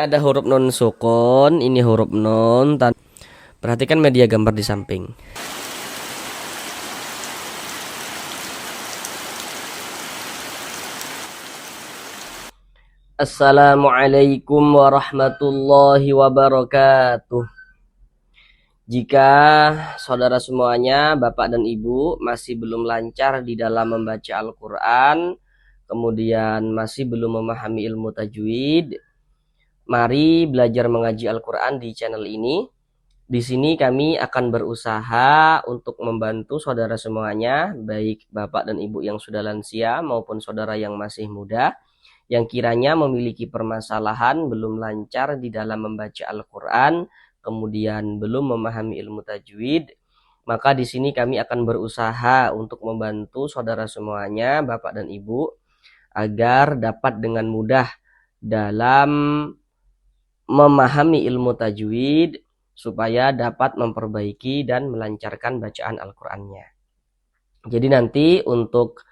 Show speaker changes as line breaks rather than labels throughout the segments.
Ada huruf nun sukun, ini huruf nun. Perhatikan media gambar di samping. Assalamualaikum warahmatullahi wabarakatuh. Jika saudara semuanya, Bapak dan Ibu masih belum lancar di dalam membaca Al-Quran, kemudian masih belum memahami ilmu tajwid, mari belajar mengaji Al-Quran di channel ini. Di sini kami akan berusaha untuk membantu saudara semuanya, baik Bapak dan Ibu yang sudah lansia maupun saudara yang masih muda, yang kiranya memiliki permasalahan belum lancar di dalam membaca Al-Quran, kemudian belum memahami ilmu tajwid, maka di sini kami akan berusaha untuk membantu saudara semuanya, Bapak dan Ibu, agar dapat dengan mudah dalam memahami ilmu tajwid, supaya dapat memperbaiki dan melancarkan bacaan Al-Qur'annya. Jadi nanti untuk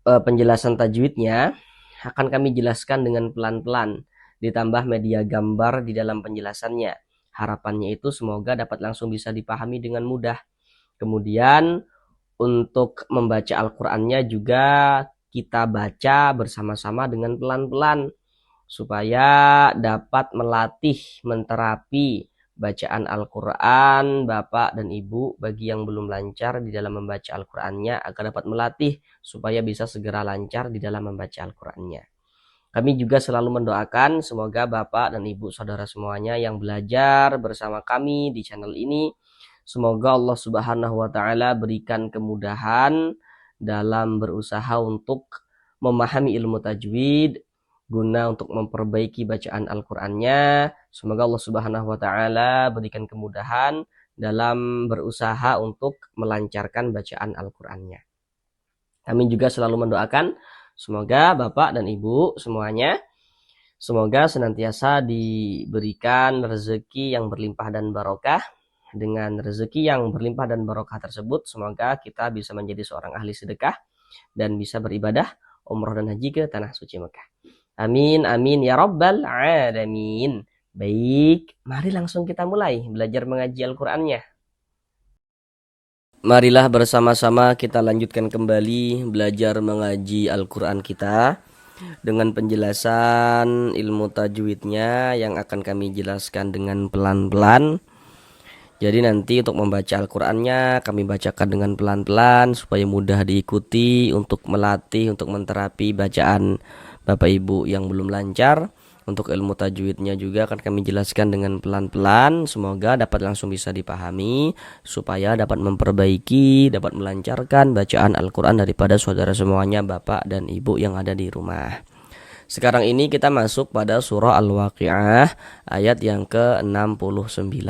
penjelasan tajwidnya akan kami jelaskan dengan pelan-pelan, ditambah media gambar di dalam penjelasannya. Harapannya itu semoga dapat langsung bisa dipahami dengan mudah. Kemudian untuk membaca Al-Qur'annya juga kita baca bersama-sama dengan pelan-pelan, supaya dapat melatih, menterapi bacaan Al-Quran Bapak dan Ibu bagi yang belum lancar di dalam membaca Al-Qurannya, agar dapat melatih supaya bisa segera lancar di dalam membaca Al-Qurannya. Kami juga selalu mendoakan semoga Bapak dan Ibu saudara semuanya yang belajar bersama kami di channel ini, semoga Allah Subhanahu wa Ta'ala berikan kemudahan dalam berusaha untuk memahami ilmu tajwid, guna untuk memperbaiki bacaan Al-Qur'annya. Semoga Allah Subhanahu wa Ta'ala berikan kemudahan dalam berusaha untuk melancarkan bacaan Al-Qur'annya. Kami juga selalu mendoakan semoga Bapak dan Ibu semuanya, semoga senantiasa diberikan rezeki yang berlimpah dan barokah. Dengan rezeki yang berlimpah dan barokah tersebut, semoga kita bisa menjadi seorang ahli sedekah dan bisa beribadah umroh dan haji ke tanah suci Mekah. Amin, amin, ya rabbal alamin. Baik, mari langsung kita mulai belajar mengaji Al-Qur'annya. Marilah bersama-sama kita lanjutkan kembali belajar mengaji Al-Qur'an kita dengan penjelasan ilmu tajwidnya yang akan kami jelaskan dengan pelan-pelan. Jadi nanti untuk membaca Al-Qur'annya kami bacakan dengan pelan-pelan supaya mudah diikuti, untuk melatih, untuk menterapi bacaan Bapak Ibu yang belum lancar. Untuk ilmu tajwidnya juga akan kami jelaskan dengan pelan-pelan, semoga dapat langsung bisa dipahami, supaya dapat memperbaiki, dapat melancarkan bacaan Al-Quran daripada saudara semuanya, Bapak dan Ibu yang ada di rumah. Sekarang ini kita masuk pada surah Al-Waqi'ah ayat yang ke-69.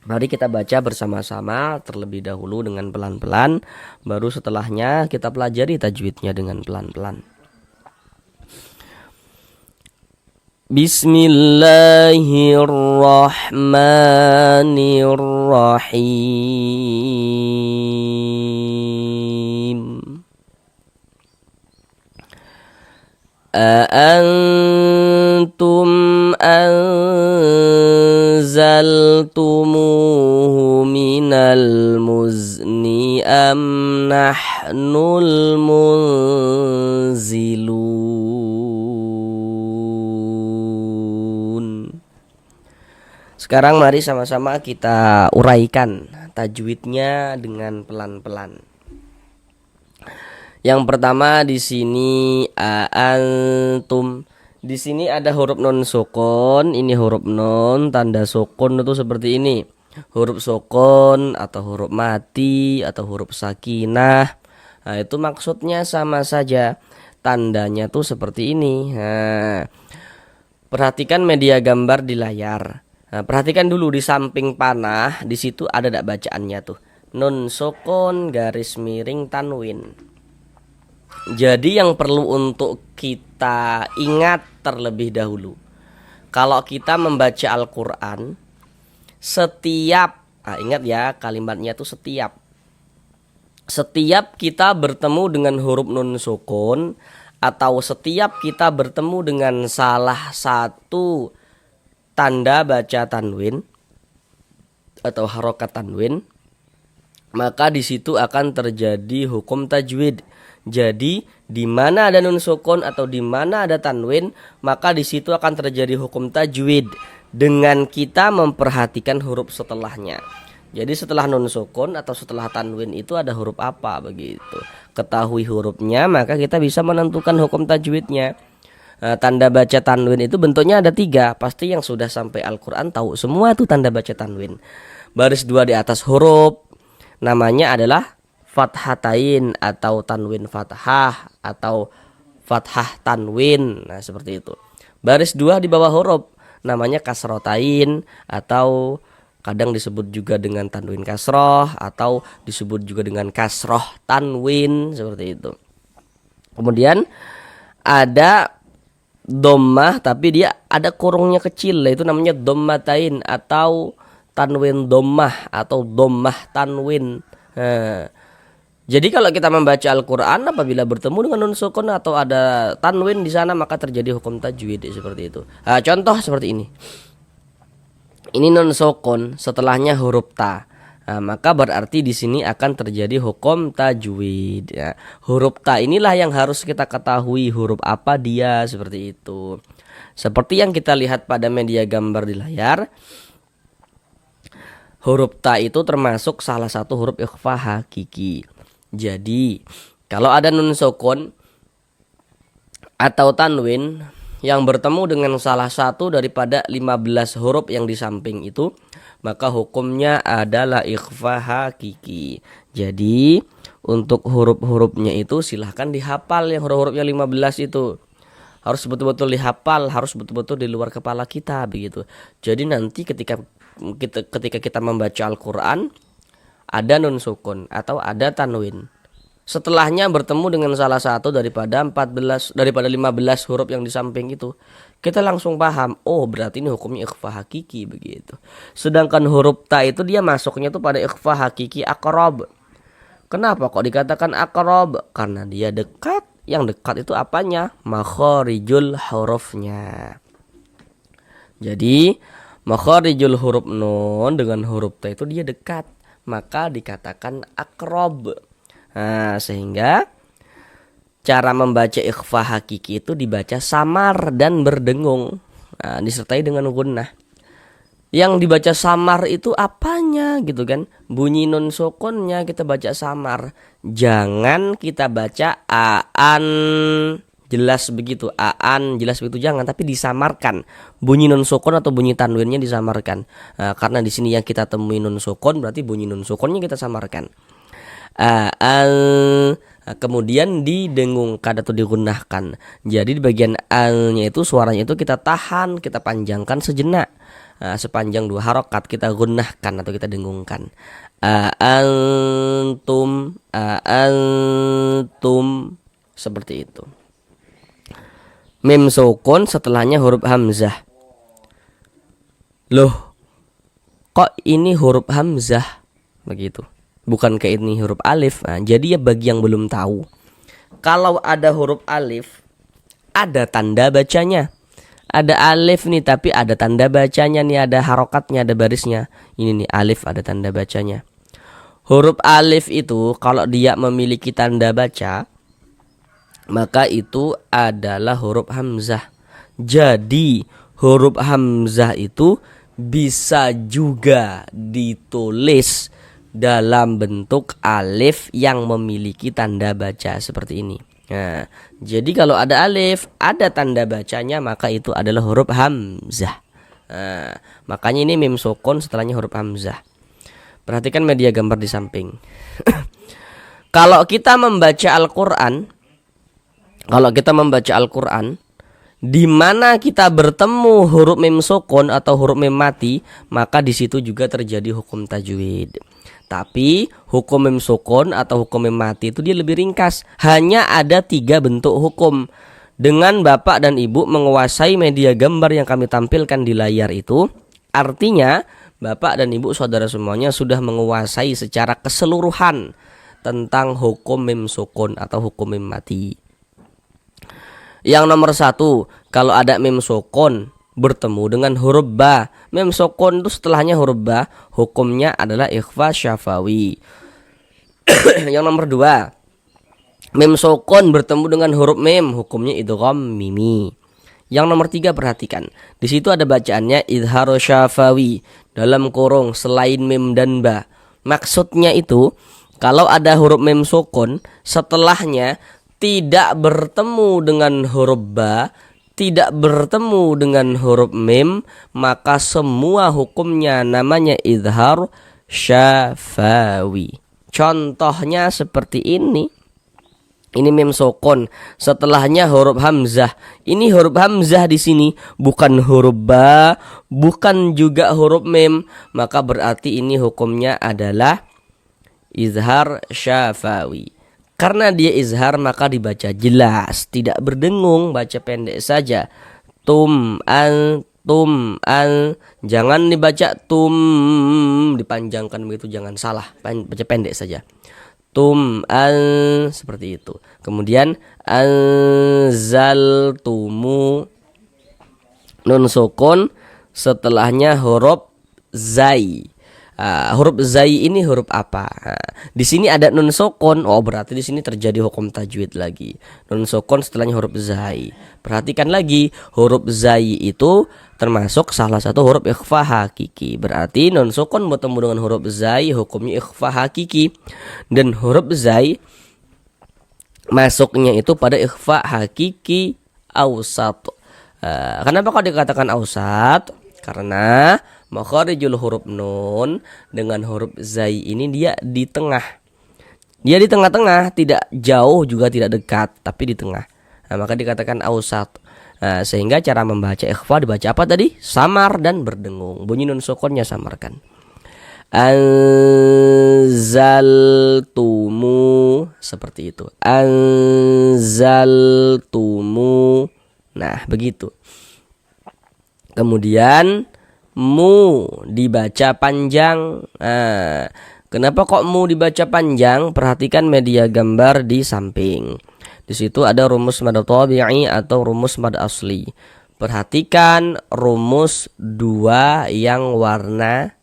Mari kita baca bersama-sama terlebih dahulu dengan pelan-pelan, baru setelahnya kita pelajari tajwidnya dengan pelan-pelan. Bismillahirrahmanirrahim. Aantum anzaltumuhu minal muzni am nahnul munzilun. Sekarang mari sama-sama kita uraikan tajwidnya dengan pelan-pelan. Yang pertama di sini antum. Di sini ada huruf nun sukun, ini huruf nun, tanda sukun itu seperti ini. Huruf sukun atau huruf mati atau huruf sakinah. Nah, itu maksudnya sama saja. Tandanya tuh seperti ini. Nah, perhatikan media gambar di layar. Nah, perhatikan dulu di samping panah, di situ ada dak bacaannya tuh. Nun sukun garis miring tanwin. Jadi yang perlu untuk kita ingat terlebih dahulu, kalau kita membaca Al-Quran, setiap, ingat ya kalimatnya itu setiap kita bertemu dengan huruf nun sukun atau setiap kita bertemu dengan salah satu tanda baca tanwin atau harokat tanwin, maka di situ akan terjadi hukum tajwid. Jadi di mana ada nun sukun atau di mana ada tanwin, maka di situ akan terjadi hukum tajwid dengan kita memperhatikan huruf setelahnya. Jadi setelah nun sukun atau setelah tanwin itu ada huruf apa begitu. Ketahui hurufnya, maka kita bisa menentukan hukum tajwidnya. Tanda baca tanwin itu bentuknya ada 3. Pasti yang sudah sampai Al-Quran tahu semua itu tanda baca tanwin. Baris 2 di atas huruf namanya adalah fathatain atau tanwin fathah atau fathah tanwin. Nah seperti itu. Baris 2 di bawah huruf namanya kasrotain atau kadang disebut juga dengan tanwin kasroh atau disebut juga dengan kasroh tanwin, seperti itu. Kemudian ada dhammah tapi dia ada kurungnya kecil, itu namanya dhammatain atau tanwin dhammah atau dhammah tanwin. Jadi kalau kita membaca Al-Quran apabila bertemu dengan nun sukun atau ada tanwin di sana, maka terjadi hukum tajwid seperti itu. Contoh seperti ini. Ini nun sukun, setelahnya huruf ta. Maka berarti di sini akan terjadi hukum tajwid. Ya. Huruf ta inilah yang harus kita ketahui huruf apa dia, seperti itu. Seperti yang kita lihat pada media gambar di layar. Huruf ta itu termasuk salah satu huruf ikhfa hakiki. Jadi kalau ada nun sukun atau tanwin yang bertemu dengan salah satu daripada 15 huruf yang di samping itu, maka hukumnya adalah ikhfa hakiki. Jadi untuk huruf-hurufnya itu silahkan dihafal, yang huruf-hurufnya 15 itu harus betul-betul dihafal, harus betul-betul di luar kepala kita begitu. Jadi nanti ketika kita membaca Al-Quran ada nun sukun atau ada tanwin, setelahnya bertemu dengan salah satu daripada 15 huruf yang di samping itu, kita langsung paham, oh berarti ini hukumnya ikhfa hakiki begitu. Sedangkan huruf ta itu dia masuknya tuh pada ikhfa hakiki aqrab. Kenapa kok dikatakan aqrab? Karena dia dekat. Yang dekat itu apanya? Makharijul hurufnya. Jadi makharijul huruf nun dengan huruf ta itu dia dekat, maka dikatakan aqrab. Sehingga cara membaca ikhfa hakiki itu dibaca samar dan berdengung, disertai dengan gunnah. Yang dibaca samar itu apanya gitu kan? Bunyi nun sukunnya kita baca samar. Jangan kita baca aan jelas begitu, aan jelas begitu, jangan, tapi disamarkan. Bunyi nun sukun atau bunyi tanwinnya disamarkan. Karena di sini yang kita temui nun sukun, berarti bunyi nun sukunnya kita samarkan. Kemudian didengungkan atau digunnahkan. Jadi di bagian al-nya itu suaranya itu kita tahan, kita panjangkan sejenak. Sepanjang 2 harokat kita gunnahkan atau kita dengungkan. Antum, seperti itu. Mim sukun setelahnya huruf hamzah. Loh, kok ini huruf hamzah begitu? Bukan kayak ini huruf alif. Jadi ya bagi yang belum tahu, kalau ada huruf alif ada tanda bacanya. Ada alif nih tapi ada tanda bacanya nih, ada harokatnya, ada barisnya. Ini nih alif ada tanda bacanya. Huruf alif itu kalau dia memiliki tanda baca, maka itu adalah huruf hamzah. Jadi huruf hamzah itu bisa juga ditulis dalam bentuk alif yang memiliki tanda baca seperti ini. Nah, jadi kalau ada alif, ada tanda bacanya, maka itu adalah huruf hamzah. Makanya ini mim sukun setelahnya huruf hamzah. Perhatikan media gambar di samping. Kalau kita membaca Al-Quran, di mana kita bertemu huruf mim sukun atau huruf mim mati, maka di situ juga terjadi hukum tajwid. Tapi hukum mim sukun atau hukum mim mati itu dia lebih ringkas. Hanya ada 3 bentuk hukum. Dengan Bapak dan Ibu menguasai media gambar yang kami tampilkan di layar itu, artinya Bapak dan Ibu saudara semuanya sudah menguasai secara keseluruhan tentang hukum mim sukun atau hukum mim mati. Yang nomor 1, kalau ada mim sukun bertemu dengan huruf ba. Mim sukun itu setelahnya huruf ba, hukumnya adalah ikhfa syafawi. Yang nomor 2, mim sukun bertemu dengan huruf mim, hukumnya idgham mimi. Yang nomor 3, perhatikan. Di situ ada bacaannya idhar syafawi dalam kurung selain mim dan ba. Maksudnya itu kalau ada huruf mim sukun setelahnya tidak bertemu dengan huruf ba, tidak bertemu dengan huruf mim, maka semua hukumnya namanya idhar syafawi. Contohnya seperti ini. Ini mim sukun, setelahnya huruf hamzah. Ini huruf hamzah di sini bukan huruf ba, bukan juga huruf mim, maka berarti ini hukumnya adalah izhar syafawi. Karena dia izhar maka dibaca jelas, tidak berdengung, baca pendek saja. Tum an, jangan dibaca tum dipanjangkan begitu, jangan salah, baca pendek saja. Tum an, seperti itu. Kemudian anzaltumu, nun sukun setelahnya huruf zai. Huruf zai ini huruf apa? Di sini ada nun sukun, oh berarti di sini terjadi hukum tajwid lagi. Nun sukun setelahnya huruf zai. Perhatikan lagi, huruf zai itu termasuk salah satu huruf ikhfa hakiki. Berarti nun sukun bertemu dengan huruf zai, hukumnya ikhfa hakiki. Dan huruf zai masuknya itu pada ikhfa hakiki ausat. Kenapa kok dikatakan ausat? Karena makharijul huruf nun dengan huruf zai ini dia di tengah. Dia di tengah-tengah, tidak jauh juga tidak dekat, tapi di tengah. Maka dikatakan ausat. Sehingga cara membaca ikhfa dibaca apa tadi? Samar dan berdengung. Bunyi nun sukunnya samarkan. Anzaltumu, seperti itu. Anzaltumu. Nah, begitu. Kemudian mu dibaca panjang. Kenapa kok mu dibaca panjang? Perhatikan media gambar di samping. Di situ ada rumus mad tabi'i atau rumus mad asli. Perhatikan rumus 2 yang warna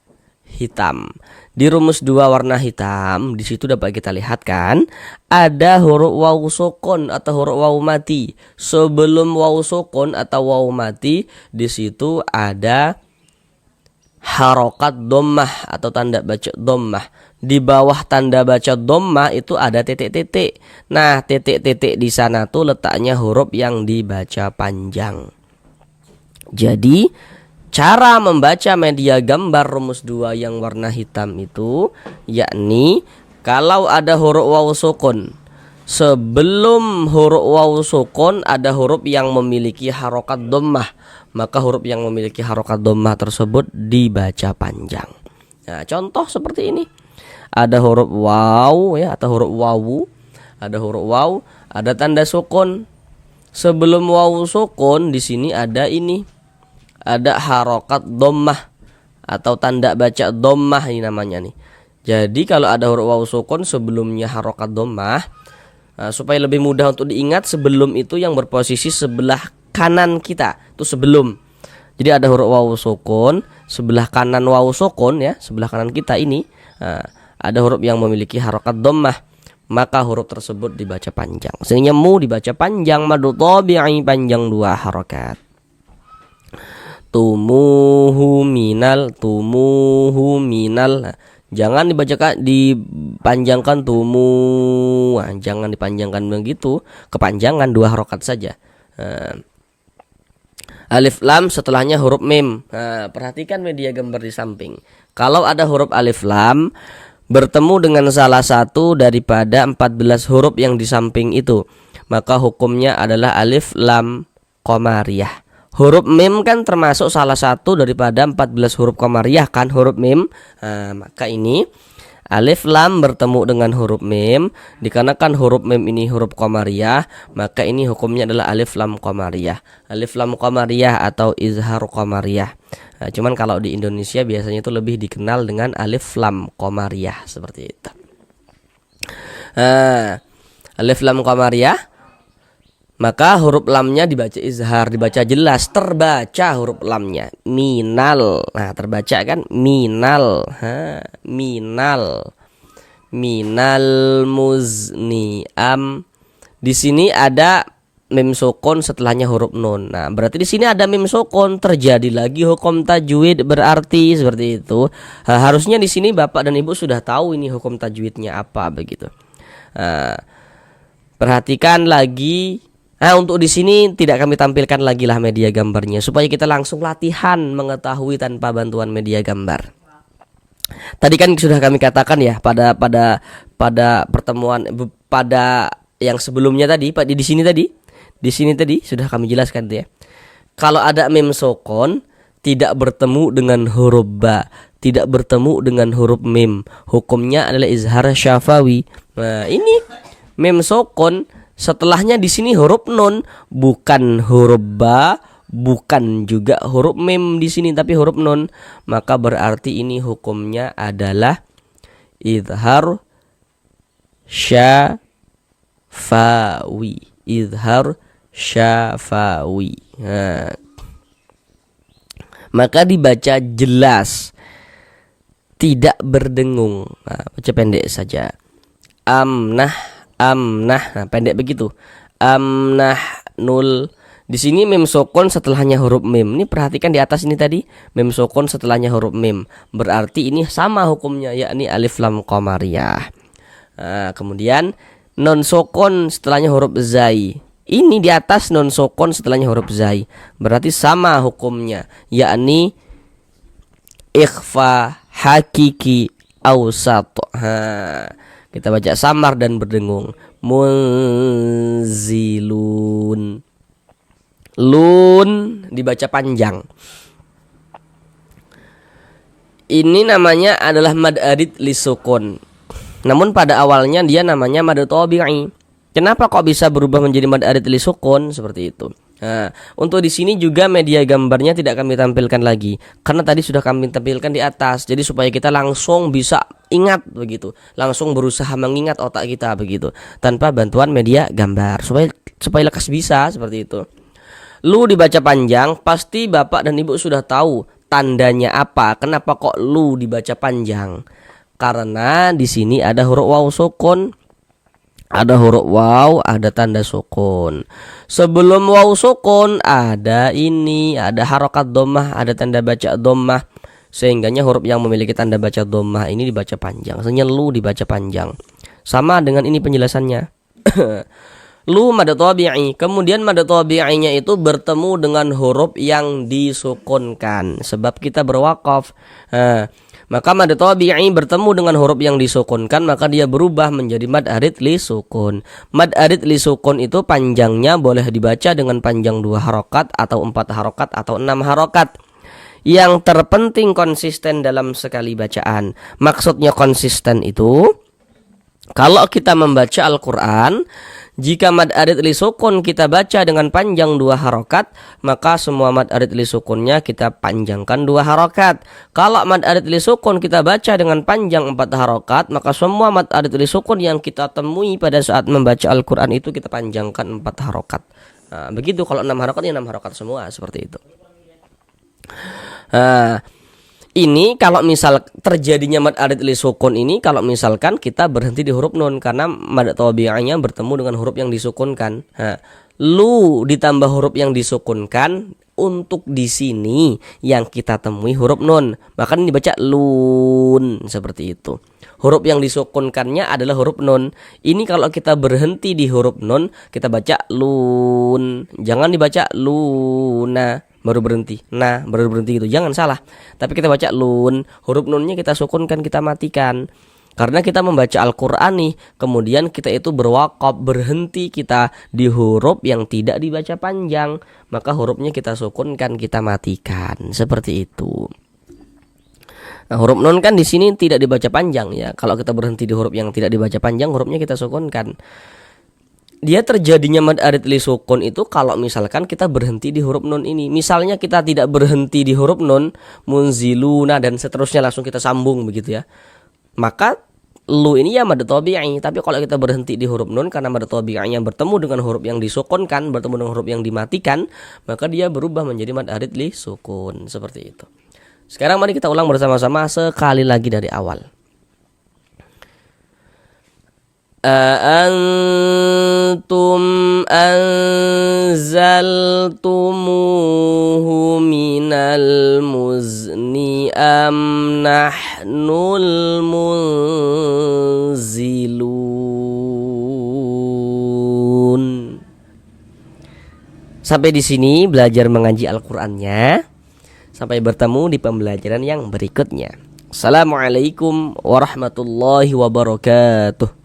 hitam. Di rumus 2 warna hitam, di situ dapat kita lihat kan, ada huruf waw sukun atau huruf waw mati. Sebelum waw sukun atau waw mati, di situ ada harokat dhammah atau tanda baca dhammah. Di bawah tanda baca dhammah itu ada titik-titik. Nah, titik-titik di sana tuh letaknya huruf yang dibaca panjang. Jadi cara membaca media gambar rumus 2 yang warna hitam itu, yakni kalau ada huruf waw sukun, sebelum huruf waw sukun ada huruf yang memiliki harokat dhammah, maka huruf yang memiliki harokat dhammah tersebut dibaca panjang. Nah, contoh seperti ini. Ada huruf waw ya, atau huruf wawu. Ada huruf waw, ada tanda sukun. Sebelum waw sukun di sini ada ini. Ada harokat dhammah atau tanda baca dhammah ini namanya nih. Jadi kalau ada huruf waw sukun sebelumnya harokat dhammah, supaya lebih mudah untuk diingat, sebelum itu yang berposisi sebelah kanan kita itu sebelum. Jadi ada huruf waw sukun, sebelah kanan waw sukun ya, sebelah kanan kita ini ada huruf yang memiliki harokat dhammah, maka huruf tersebut dibaca panjang. Sehingga mu dibaca panjang, mad tabi'i panjang 2 harokat. Tumuhu minal. Nah, jangan dipanjangkan tumu. Nah, jangan dipanjangkan begitu, kepanjangan 2 harokat saja. Alif lam setelahnya huruf mim. Nah, perhatikan media gambar di samping. Kalau ada huruf alif lam bertemu dengan salah satu daripada 14 huruf yang di samping itu, maka hukumnya adalah alif lam qamariyah. Huruf mim kan termasuk salah satu daripada 14 huruf qamariyah kan, huruf mim. Maka ini alif lam bertemu dengan huruf mim. Dikarenakan huruf mim ini huruf qamariyah, maka ini hukumnya adalah alif lam qamariyah. Alif lam qamariyah atau izhar qamariyah. Cuman kalau di Indonesia biasanya itu lebih dikenal dengan alif lam qamariyah, seperti itu. Alif lam qamariyah maka huruf lamnya dibaca izhar, dibaca jelas, terbaca huruf lamnya. Minal. Nah, terbaca kan? Minal. Minal. Minal muzni di sini ada mim sukun setelahnya huruf nun. Nah, berarti di sini ada mim sukun, terjadi lagi hukum tajwid, berarti seperti itu. Harusnya di sini Bapak dan Ibu sudah tahu ini hukum tajwidnya apa begitu. Perhatikan lagi. Untuk di sini tidak kami tampilkan lagi lah media gambarnya supaya kita langsung latihan mengetahui tanpa bantuan media gambar. Tadi kan sudah kami katakan ya pada pertemuan pada yang sebelumnya tadi, Pak, di sini tadi sudah kami jelaskan tuh ya. Kalau ada mim sukun tidak bertemu dengan huruf ba, tidak bertemu dengan huruf mim, hukumnya adalah izhar syafawi. Nah, ini mim sukun setelahnya di sini huruf nun, bukan huruf ba, bukan juga huruf mim di sini tapi huruf nun, maka berarti ini hukumnya adalah izhar syafawi. Izhar syafawi. Maka dibaca jelas, tidak berdengung. Baca pendek saja. Amnah. Nah, pendek begitu. Amnah nul. Di sini mim sukun setelahnya huruf mim. Ini perhatikan di atas ini tadi mim sukun setelahnya huruf mim. Berarti ini sama hukumnya, yakni alif lam qamariyah. Kemudian non sukun setelahnya huruf zai. Ini di atas non sukun setelahnya huruf zai. Berarti sama hukumnya, yakni ikhfa hakiki awsat. Kita baca samar dan berdengung. Munzilun. Lun dibaca panjang. Ini namanya adalah mad arid li sukun. Namun pada awalnya dia namanya mad tabi'i. Kenapa kok bisa berubah menjadi mad arid li sukun seperti itu? Untuk di sini juga media gambarnya tidak kami tampilkan lagi karena tadi sudah kami tampilkan di atas. Jadi supaya kita langsung bisa ingat begitu, langsung berusaha mengingat otak kita begitu tanpa bantuan media gambar supaya lekas bisa seperti itu. Lu dibaca panjang, pasti Bapak dan Ibu sudah tahu tandanya apa. Kenapa kok lu dibaca panjang? Karena di sini ada huruf waw sukun. Ada huruf waw, ada tanda sukun. Sebelum waw sukun ada harokat dhammah, ada tanda baca dhammah. Sehingganya huruf yang memiliki tanda baca dhammah ini dibaca panjang. Sebenarnya lu dibaca panjang. Sama dengan ini penjelasannya. Lu mad tabi'i. Kemudian mad tabi'inya itu bertemu dengan huruf yang disukunkan. Sebab kita berwaqaf. Maka mad tabi'i bertemu dengan huruf yang disukunkan, maka dia berubah menjadi mad arid li sukun. Mad arid li sukun itu panjangnya boleh dibaca dengan panjang 2 harokat atau 4 harokat atau 6 harokat. Yang terpenting konsisten dalam sekali bacaan. Maksudnya konsisten itu kalau kita membaca Al-Quran, jika mad arid li sukun kita baca dengan panjang 2 harokat, maka semua mad arid li sukunnya kita panjangkan 2 harokat. Kalau mad arid li sukun kita baca dengan panjang 4 harokat, maka semua mad arid li sukun yang kita temui pada saat membaca Al-Quran itu kita panjangkan 4 harokat. Begitu kalau 6 harokat ya 6 harokat semua seperti itu. Ini kalau misal terjadinya mad arid li sukun ini kalau misalkan kita berhenti di huruf nun karena mad tabi'iynya bertemu dengan huruf yang disukunkan. Lu ditambah huruf yang disukunkan, untuk di sini yang kita temui huruf nun, maka ini dibaca lun seperti itu. Huruf yang disukunkannya adalah huruf nun. Ini kalau kita berhenti di huruf nun, kita baca lun. Jangan dibaca luna baru berhenti. Nah, baru berhenti gitu. Jangan salah. Tapi kita baca lun. Huruf nunnya kita sukunkan, kita matikan. Karena kita membaca Al-Quran nih, kemudian kita itu berwaqaf, berhenti kita di huruf yang tidak dibaca panjang, maka hurufnya kita sukunkan, kita matikan. Seperti itu. Nah, huruf nun kan di sini tidak dibaca panjang ya. Kalau kita berhenti di huruf yang tidak dibaca panjang, hurufnya kita sukunkan. Dia terjadinya mad arid li sukun itu kalau misalkan kita berhenti di huruf nun ini. Misalnya kita tidak berhenti di huruf nun, munziluna dan seterusnya langsung kita sambung begitu ya. Maka lu ini ya mad tabi'i, tapi kalau kita berhenti di huruf nun karena mad tabi'inya bertemu dengan huruf yang disukunkan, bertemu dengan huruf yang dimatikan, maka dia berubah menjadi mad arid li sukun, seperti itu. Sekarang mari kita ulang bersama-sama sekali lagi dari awal. أأنتم أنزلتموه من المزن أم نحن المنزلون. Sampai di sini belajar mengaji Al-Qur'annya. Sampai bertemu di pembelajaran yang berikutnya. Assalamualaikum warahmatullahi wabarakatuh.